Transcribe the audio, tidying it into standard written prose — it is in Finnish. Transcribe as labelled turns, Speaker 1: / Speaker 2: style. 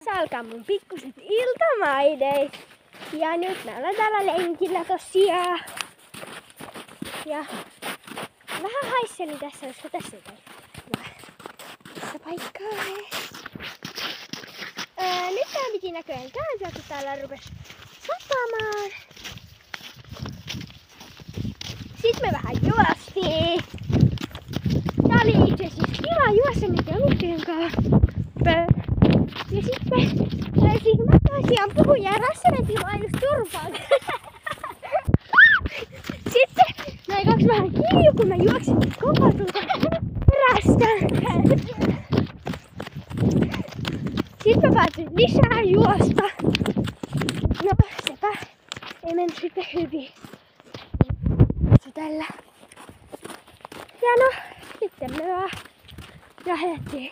Speaker 1: Tässä alkaa mun pikkuset iltamaidei. Ja nyt mä olen täällä lenkillä tosiaan. Ja vähän haisseli tässä, olisiko tässä jotain hyvää paikkaa. Nyt tää piti näköjään kääntyä, kun täällä rupes satamaan. Sitten me vähän juostiin. Tää oli itse asiassa kiva juosta niiden olukien kanssa. Ja sitten mä tosiaan puhun ja rassanetin vaan just turpaan. Sitten näin kaksi vähän kilju, kun mä juoksin koko tuolta perästä. Sitten mä päätin lisää juosta. No sepä ei mennyt sitten hyvin. Tällä. Ja no, sitten me vaan lähdettiin